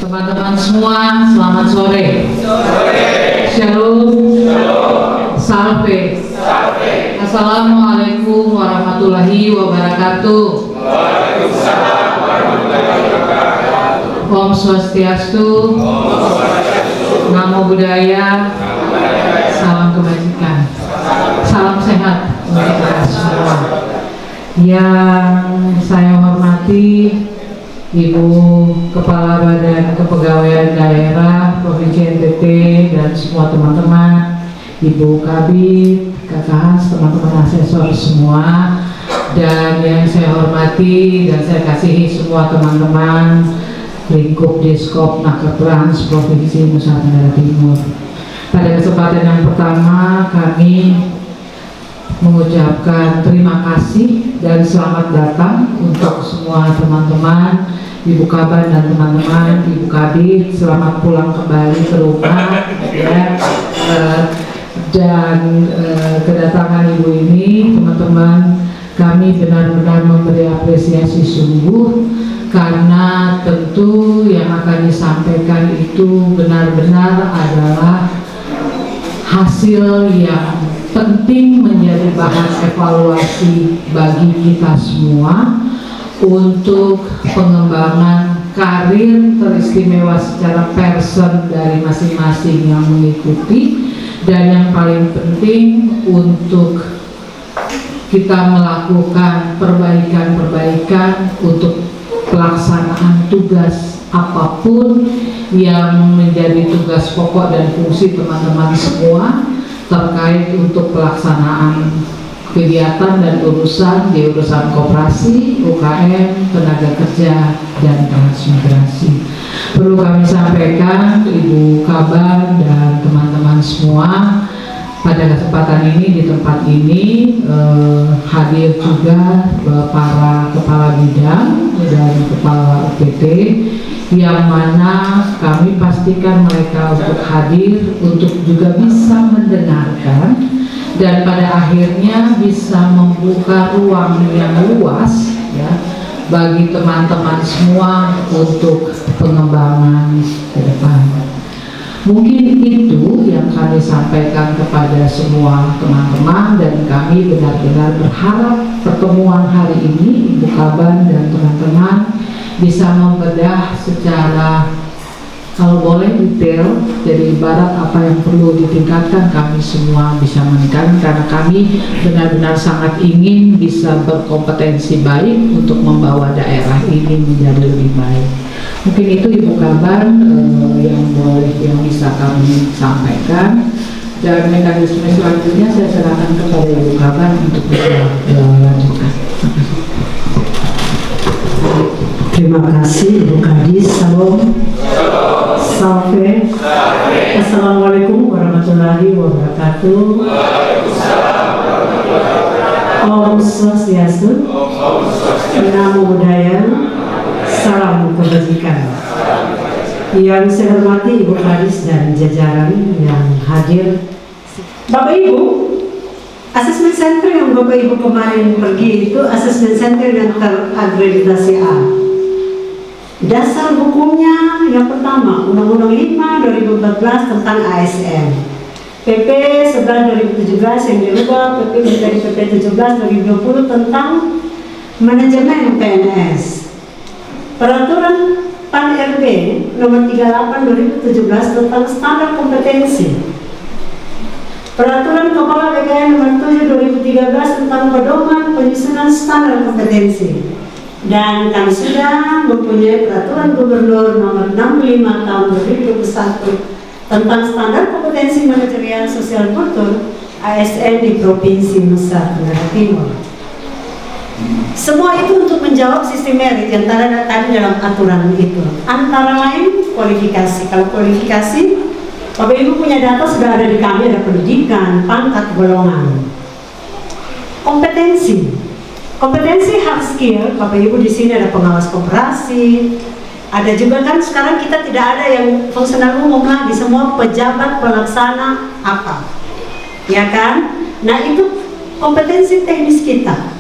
Teman-teman semua, selamat sore. Shalom. Salve. Assalamualaikum warahmatullahi wabarakatuh. Waalaikumsalam warahmatullahi wabarakatuh. Om Swastiastu. Namo Buddhaya. Salam kebajikan. Salam sehat untuk kita semua. Yang saya hormati Ibu Kepala Badan Kepegawaian Daerah Provinsi NTT dan semua teman-teman, Ibu Kabid, Kakak Hans, teman-teman asesor semua, dan yang saya hormati dan saya kasihi semua teman-teman lingkup Diskop Nakertrans Provinsi Nusa Tenggara Timur. Pada kesempatan yang pertama kami mengucapkan terima kasih dan selamat datang untuk semua teman-teman, Ibu Kaban dan teman-teman, Ibu Kabid, selamat pulang kembali ke rumah ya. Dan kedatangan Ibu ini, teman-teman, kami benar-benar memberi apresiasi sungguh, karena tentu yang akan disampaikan itu benar-benar adalah hasil yang penting menjadi bahan evaluasi bagi kita semua untuk pengembangan karir teristimewa secara person dari masing-masing yang mengikuti, dan yang paling penting untuk kita melakukan perbaikan-perbaikan untuk pelaksanaan tugas apapun yang menjadi tugas pokok dan fungsi teman-teman semua terkait untuk pelaksanaan kegiatan dan urusan di urusan koperasi, UKM, tenaga kerja, dan transmigrasi. Perlu kami sampaikan, Ibu Kaban dan teman-teman semua, pada kesempatan ini di tempat ini hadir juga para kepala bidang dan kepala UPT, yang mana kami pastikan mereka untuk hadir untuk juga bisa mendengarkan dan pada akhirnya bisa membuka ruang yang luas ya bagi teman-teman semua untuk pengembangan ke depan. Mungkin itu yang kami sampaikan kepada semua teman-teman, dan kami benar-benar berharap pertemuan hari ini Ibu Kaban dan teman-teman bisa membedah secara, kalau boleh, detail. Jadi ibarat apa yang perlu ditingkatkan, kami semua bisa meningkatkan, karena kami benar-benar sangat ingin bisa berkompetensi baik untuk membawa daerah ini menjadi lebih baik. Mungkin itu Ibu Kaban yang bisa kami sampaikan, dan mekanisme selanjutnya saya serahkan kepada Ibu Kaban untuk bisa lanjutkan. Terima kasih Ibu Kadis. Salam. Salve. Assalamualaikum warahmatullahi wabarakatuh. Om Swastiastu. Namo Buddhaya. Salam kebajikan. Yang saya hormati Ibu Kadis dan jajaran yang hadir. Bapak Ibu, asesmen center yang Bapak Ibu kemarin pergi itu asesmen center yang terakreditasi A. Dasar hukumnya yang pertama, Undang-Undang 5 2014 tentang ASN, PP 11 2017 yang dirubah PP menjadi PP 17 2020 tentang manajemen PNS, Peraturan PAN-RB nomor 38 2017 tentang standar kompetensi, Peraturan Kepala BKN nomor 7 2013 tentang pedoman penyusunan standar kompetensi. Dan kami sudah mempunyai Peraturan Gubernur nomor 65 tahun 2021 tentang standar kompetensi manajerial sosial kultur ASN di Provinsi Nusa Tenggara Timur. Semua itu untuk menjawab sistem merit yang tadi dalam aturan itu. Antara lain kualifikasi. Kalau kualifikasi, Bapak Ibu punya data sudah ada di kami, ada pendidikan, pangkat, golongan. Kompetensi. Kompetensi hard skill, Bapak Ibu di sini ada pengawas koperasi, ada juga kan sekarang kita tidak ada yang fungsional umum lagi, semua pejabat pelaksana apa, ya kan? Nah itu kompetensi teknis kita.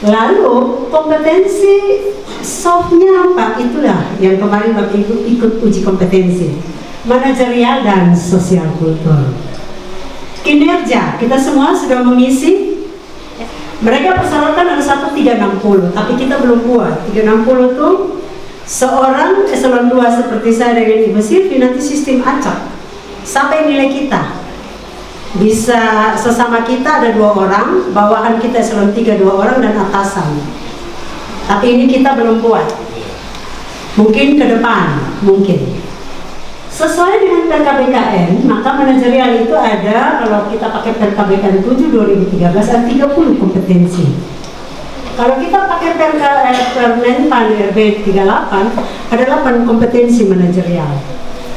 Lalu kompetensi softnya apa? Itulah yang kemarin Bapak Ibu ikut uji kompetensi manajerial dan sosial kultur. Kinerja, kita semua sudah mengisi. Mereka persyaratan ada 1360, tapi kita belum buat. 360 itu seorang eselon 2 seperti saya dengan Ibu Silvi nanti sistem acak sampai nilai kita. Bisa sesama kita ada 2 orang, bawahan kita eselon 3 2 orang dan atasan. Tapi ini kita belum buat. Mungkin ke depan, mungkin. Sesuai dengan PKBKN, maka manajerial itu ada, kalau kita pakai PKBKN 7 2013 ada 30 kompetensi. Kalau kita pakai Permenpan RB 38 ada 8 kompetensi manajerial.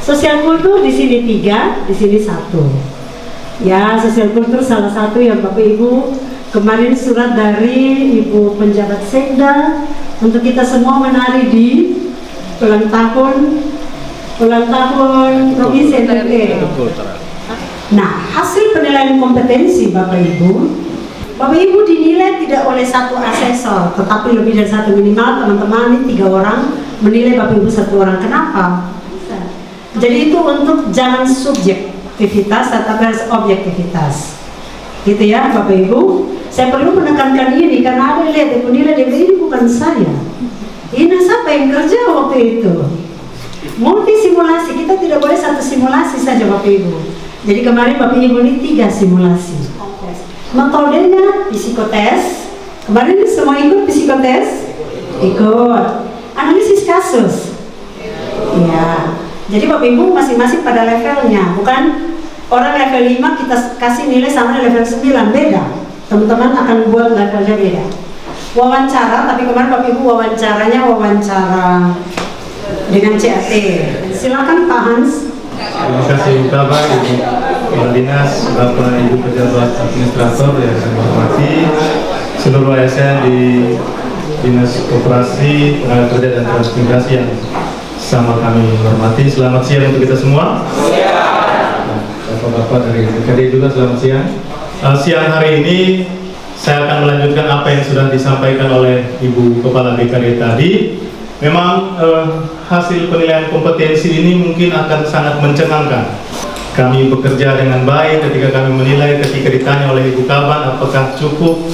Sosial kultur di sini 3, di sini 1. Ya, sosial kultur salah satu yang Bapak Ibu kemarin surat dari Ibu Penjabat Sekda untuk kita semua menari di ulang tahun Provinsi NTT. Nah, hasil penilaian kompetensi Bapak Ibu dinilai tidak oleh satu asesor, tetapi lebih dari satu, minimal teman-teman ini 3 orang menilai Bapak Ibu 1 orang. Kenapa? Jadi itu untuk jangan subjektivitas tetapi harus objektivitas, gitu ya Bapak Ibu. Saya perlu menekankan ini karena ada lihat yang menilai ini bukan saya. Ini siapa yang kerja waktu itu? Multi simulasi, kita tidak boleh satu simulasi saja Bapak Ibu. Jadi kemarin Bapak Ibu ini 3 simulasi. Metodenya psikotes. Kemarin semua ikut psikotes? Ikut. Analisis kasus. Ya. Jadi Bapak Ibu masing-masing pada levelnya, bukan orang level 5 kita kasih nilai sama level 9, beda. Teman-teman akan buat levelnya beda. Wawancara, tapi kemarin Bapak Ibu wawancara dengan CAT. Silakan Pak Hans. Terima kasih Bapak, Ibu Kepala Dinas, Bapak Ibu Pejabat Administrator yang kami hormati, seluruh ASN di Dinas Koperasi, Tenaga Kerja dan Transmigrasi yang sama kami hormati. Selamat siang untuk kita semua. Bapak-bapak dari BKD juga selamat siang. Siang hari ini saya akan melanjutkan apa yang sudah disampaikan oleh Ibu Kepala BKD tadi. Memang hasil penilaian kompetensi ini mungkin akan sangat mencengangkan. Kami bekerja dengan baik ketika kami menilai, ketika ditanya oleh Ibu Kaban apakah cukup,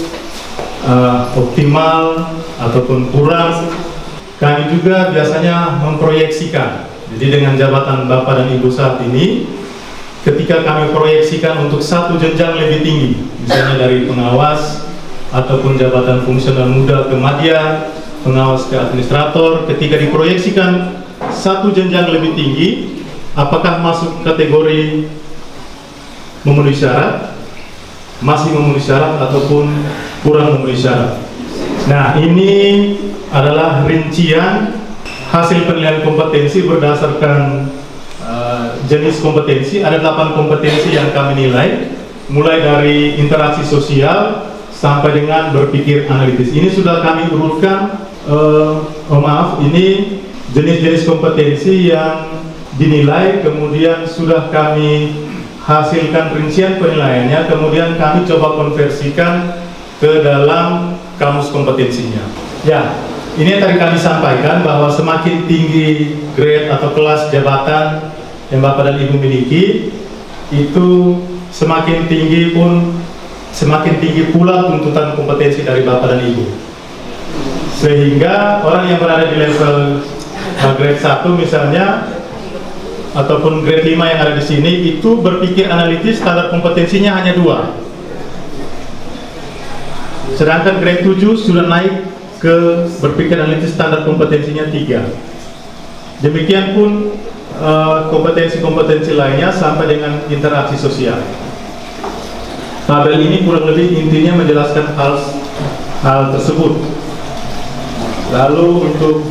optimal ataupun kurang. Kami juga biasanya memproyeksikan. Jadi dengan jabatan Bapak dan Ibu saat ini, ketika kami proyeksikan untuk satu jenjang lebih tinggi, misalnya dari pengawas ataupun jabatan fungsional muda ke madya, pengawas ke administrator, ketika diproyeksikan satu jenjang lebih tinggi, apakah masuk kategori memenuhi syarat, masih memenuhi syarat ataupun kurang memenuhi syarat. Nah, ini adalah rincian hasil penilaian kompetensi berdasarkan jenis kompetensi. Ada 8 kompetensi yang kami nilai, mulai dari interaksi sosial sampai dengan berpikir analitis. Ini sudah kami urutkan, ini jenis-jenis kompetensi yang dinilai, kemudian sudah kami hasilkan rincian penilaiannya, kemudian kami coba konversikan ke dalam kamus kompetensinya. Ya, ini yang tadi kami sampaikan bahwa semakin tinggi grade atau kelas jabatan yang Bapak dan Ibu miliki, itu semakin tinggi pula tuntutan kompetensi dari Bapak dan Ibu. Sehingga orang yang berada di level grade 1 misalnya, ataupun grade 5 yang ada di sini, itu berpikir analitis standar kompetensinya hanya 2. Sedangkan grade 7 sudah naik ke berpikir analitis standar kompetensinya 3. Demikian pun kompetensi-kompetensi lainnya sampai dengan interaksi sosial. Tabel ini kurang lebih intinya menjelaskan hal tersebut. Lalu untuk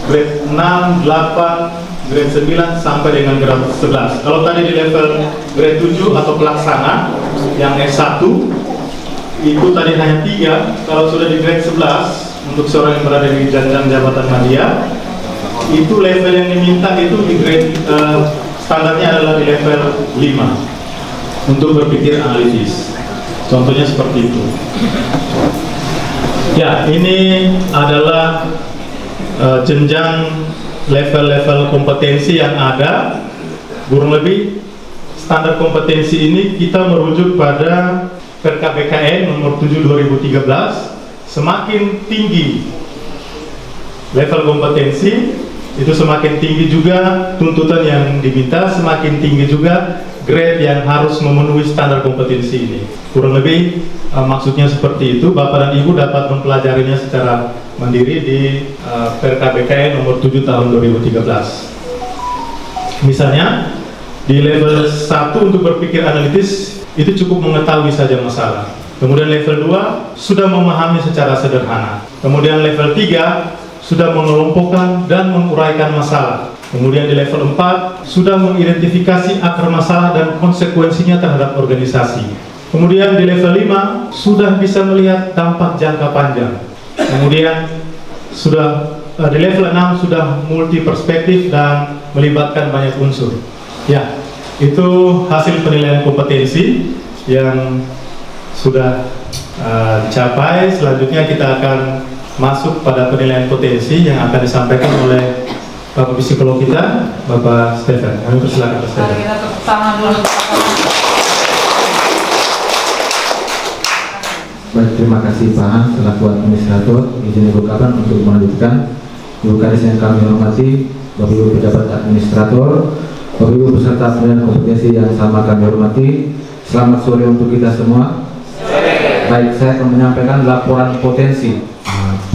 grade 6, 8, grade 9 sampai dengan grade 11. Kalau tadi di level grade 7 atau pelaksana yang S1 itu tadi hanya 3. Kalau sudah di grade 11 untuk seorang yang berada di jenjang jabatan media, itu level yang diminta itu di grade standarnya adalah di level 5 untuk berpikir analitis. Contohnya seperti itu. Ya, ini adalah jenjang level-level kompetensi yang ada. Kurang lebih standar kompetensi ini kita merujuk pada Perka BKN nomor 7 2013. Semakin tinggi level kompetensi, itu semakin tinggi juga tuntutan yang diminta, semakin tinggi juga grade yang harus memenuhi standar kompetensi ini. Kurang lebih maksudnya seperti itu. Bapak dan Ibu dapat mempelajarinya secara mandiri di Perka BKN nomor 7 tahun 2013. Misalnya di level 1 untuk berpikir analitis itu cukup mengetahui saja masalah. Kemudian level 2 sudah memahami secara sederhana. Kemudian level 3 sudah mengelompokkan dan menguraikan masalah. Kemudian di level 4 sudah mengidentifikasi akar masalah dan konsekuensinya terhadap organisasi. Kemudian di level 5 sudah bisa melihat dampak jangka panjang. Kemudian sudah di level 6 sudah multi perspektif dan melibatkan banyak unsur. Ya, itu hasil penilaian kompetensi yang sudah dicapai. Selanjutnya kita akan masuk pada penilaian potensi yang akan disampaikan oleh Bapak Psikolog kita, Bapak Stefan. Kami persilakan Pak Stefan. Kita tepuk tangan dulu. Baik, terima kasih Pak Hans selaku administrator. Izin Ibu Kapan untuk melanjutkan. Ibu Kadis yang kami hormati, Bapak Ibu pejabat administrator, Bapak Ibu peserta penilaian kompetensi yang sama kami hormati. Selamat sore untuk kita semua. Baik, saya akan menyampaikan laporan potensi.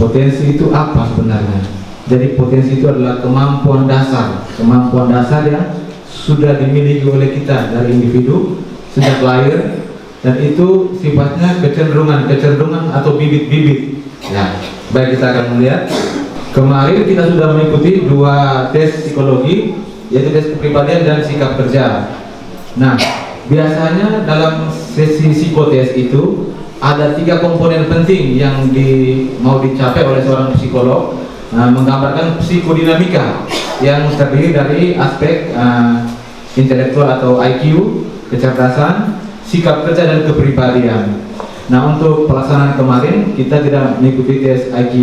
Potensi itu apa sebenarnya? Jadi potensi itu adalah kemampuan dasar yang sudah dimiliki oleh kita dari individu sejak lahir, dan itu sifatnya kecenderungan atau bibit-bibit. Ya, baik, kita akan melihat. Kemarin kita sudah mengikuti 2 tes psikologi, yaitu tes kepribadian dan sikap kerja. Nah, biasanya dalam sesi psikotes itu ada 3 komponen penting yang mau dicapai oleh seorang psikolog. Menggambarkan psikodinamika yang terdiri dari aspek intelektual atau IQ, kecerdasan, sikap kerja dan kepribadian. Nah, untuk pelaksanaan kemarin kita tidak mengikuti tes IQ.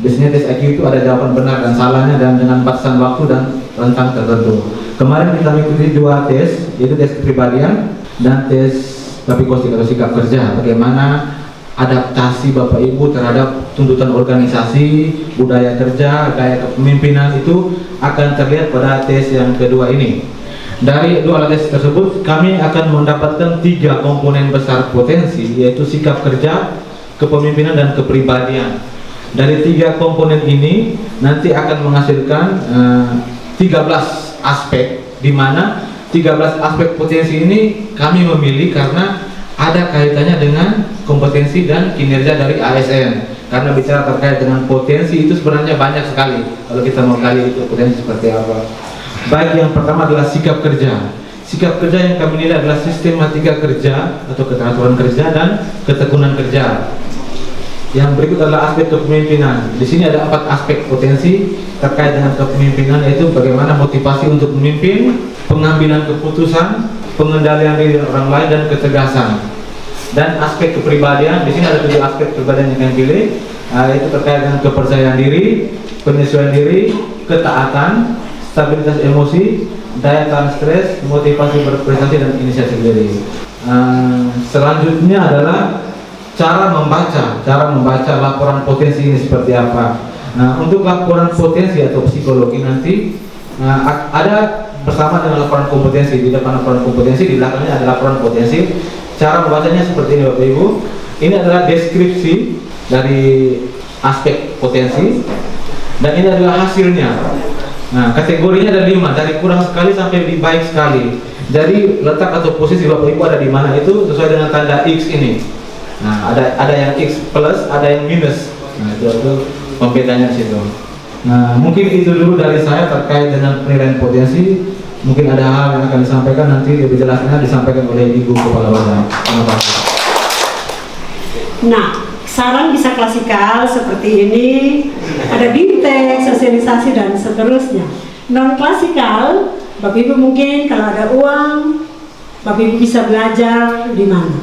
Biasanya tes IQ itu ada jawaban benar dan salahnya dan dengan batasan waktu dan rentang tertentu. Kemarin kita mengikuti 2 tes, yaitu tes kepribadian dan tes psikotik atau sikap kerja. Bagaimana adaptasi Bapak Ibu terhadap tuntutan organisasi, budaya kerja, gaya kepemimpinan itu akan terlihat pada tes yang kedua ini. Dari 2 tes tersebut kami akan mendapatkan 3 komponen besar potensi, yaitu sikap kerja, kepemimpinan dan kepribadian. Dari 3 komponen ini nanti akan menghasilkan 13 aspek, di mana 13 aspek potensi ini kami memilih karena ada kaitannya dengan kompetensi dan kinerja dari ASN. Karena bicara terkait dengan potensi itu sebenarnya banyak sekali. Kalau kita mau kali itu potensi seperti apa. Baik, yang pertama adalah sikap kerja. Sikap kerja yang kami nilai adalah sistematika kerja atau keteraturan kerja dan ketekunan kerja. Yang berikut adalah aspek kepemimpinan. Di sini ada 4 aspek potensi terkait dengan kepemimpinan, yaitu bagaimana motivasi untuk memimpin, pengambilan keputusan, pengendalian diri orang lain dan ketegasan. Dan aspek kepribadian, di sini ada 7 aspek kepribadian yang kami pilih, yaitu terkait dengan kepercayaan diri, penyesuaian diri, ketaatan, stabilitas emosi, daya tahan stres, motivasi berprestasi dan inisiatif diri. Selanjutnya adalah cara membaca laporan potensi ini seperti apa. Nah, untuk laporan potensi atau psikologi nanti ada bersama dengan laporan kompetensi. Di depan laporan kompetensi, di belakangnya ada laporan potensi. Cara membacanya seperti ini Bapak Ibu. Ini adalah deskripsi dari aspek potensi dan ini adalah hasilnya. Nah, kategorinya ada 5, dari kurang sekali sampai baik sekali. Jadi letak atau posisi Bapak Ibu ada di mana itu sesuai dengan tanda X ini. Nah, ada yang X plus, ada yang minus. Nah, itu pembedanya di situ. Nah, mungkin itu dulu dari saya terkait dengan penilaian potensi. Mungkin ada hal yang akan disampaikan, nanti lebih jelasnya disampaikan oleh Ibu Kepala Badan. Terima kasih. Nah, saran bisa klasikal seperti ini, ada bintang, sosialisasi dan seterusnya. Non klasikal, Bapak Ibu mungkin kalau ada uang, Bapak Ibu bisa belajar di mana.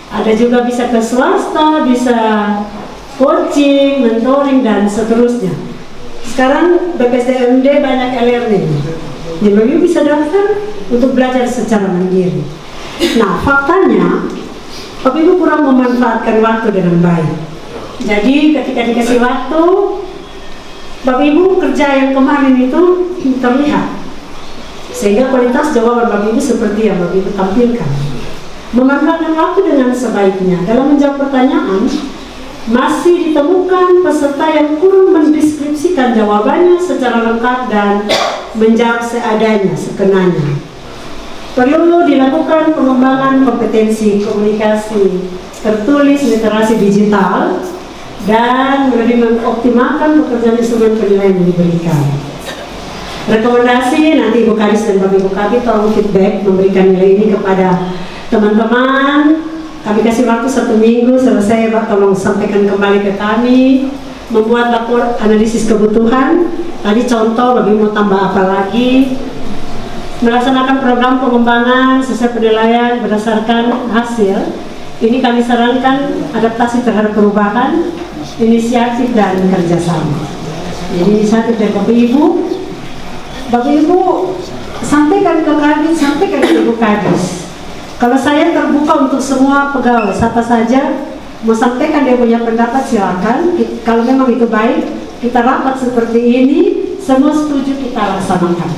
Ada juga bisa ke swasta, bisa coaching, mentoring dan seterusnya. Sekarang BPSDMD banyak e-learning. Jadi Bapak Ibu bisa daftar untuk belajar secara mandiri. Nah, faktanya Bapak Ibu kurang memanfaatkan waktu dengan baik. Jadi ketika dikasih waktu, Bapak Ibu kerja yang kemarin itu terlihat, sehingga kualitas jawaban Bapak Ibu seperti yang Bapak Ibu tampilkan. Memanfaatkan waktu dengan sebaiknya dalam menjawab pertanyaan, masih ditemukan peserta yang kurang mendeskripsikan jawabannya secara lengkap dan menjawab seadanya, sekenanya. Perlu dilakukan pengembangan kompetensi komunikasi tertulis, literasi digital, dan lebih mengoptimalkan pekerjaan instrumen penilaian yang diberikan. Rekomendasi nanti Ibu Kadis dan Bapak Ibu Kabit tolong feedback memberikan nilai ini kepada teman-teman. Kami kasih waktu 1 minggu selesai, Pak, tolong sampaikan kembali ke kami, membuat lapor analisis kebutuhan. Tadi contoh, Bapak Ibu mau tambah apa lagi, melaksanakan program pengembangan sesuai penilaian berdasarkan hasil. Ini kami sarankan adaptasi terhadap perubahan, inisiatif dan kerjasama. Jadi inisiatif dari Bapak Ibu sampaikan ke kami, sampaikan ke Ibu Kadis. Kalau saya terbuka untuk semua pegawai, siapa saja mau sampaikan dia punya pendapat silakan. Kalau memang itu baik, kita rapat seperti ini, semua setuju kita laksanakan.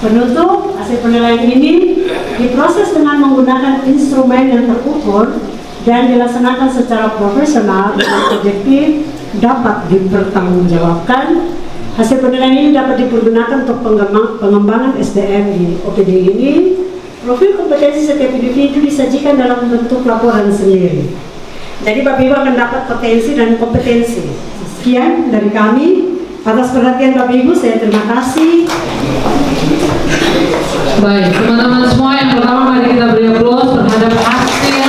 Penutup, hasil penilaian ini diproses dengan menggunakan instrumen yang terukur dan dilaksanakan secara profesional dan objektif, dapat dipertanggungjawabkan. Hasil penilaian ini dapat dipergunakan untuk pengembangan SDM di OPD ini. Profil kompetensi setiap individu disajikan dalam bentuk laporan sendiri. Jadi Bapak Ibu akan dapat potensi dan kompetensi. Sekian dari kami. Atas perhatian Bapak Ibu, saya terima kasih. Baik, teman-teman semua, yang pertama mari kita beri aplaus terhadap hasil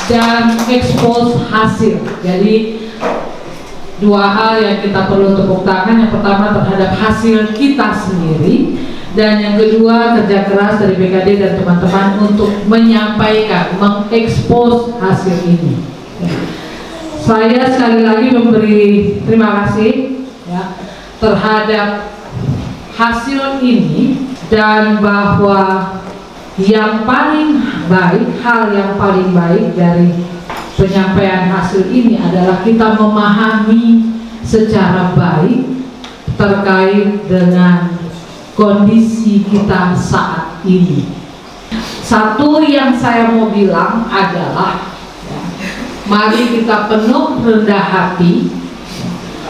dan expose hasil. Jadi dua hal yang kita perlu tepuk tangan. Yang pertama terhadap hasil kita sendiri, dan yang kedua kerja keras dari BKD dan teman-teman untuk menyampaikan, mengekspos hasil ini. Saya sekali lagi memberi terima kasih ya, terhadap hasil ini, dan bahwa yang paling baik, hal yang paling baik dari penyampaian hasil ini adalah kita memahami secara baik terkait dengan kondisi kita saat ini. Satu yang saya mau bilang adalah mari kita penuh rendah hati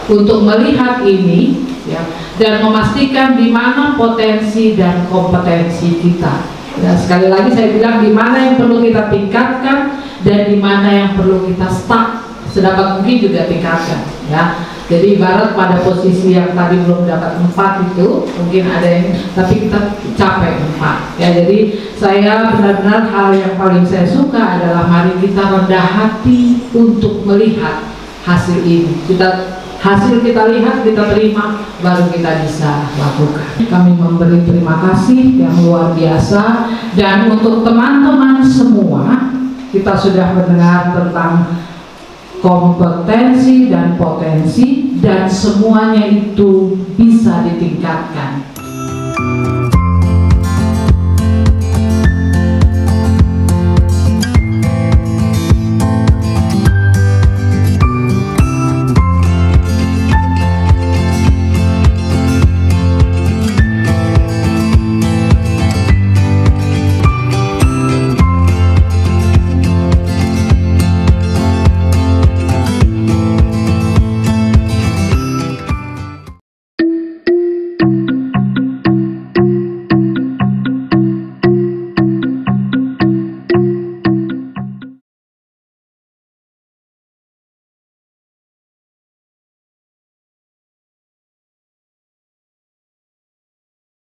untuk melihat ini ya, dan memastikan di mana potensi dan kompetensi kita. Dan sekali lagi saya bilang, di mana yang perlu kita tingkatkan dan di mana yang perlu kita stuck, sedapat mungkin juga tingkatkan ya. Jadi ibarat pada posisi yang tadi belum dapat 4 itu, mungkin ada yang, tapi kita capai 4 ya. Jadi saya benar-benar hal yang paling saya suka adalah mari kita rendah hati untuk melihat hasil ini. Hasil kita lihat, kita terima, baru kita bisa lakukan. Kami memberi terima kasih yang luar biasa. Dan untuk teman-teman semua, kita sudah mendengar tentang kompetensi dan potensi, dan semuanya itu bisa ditingkatkan.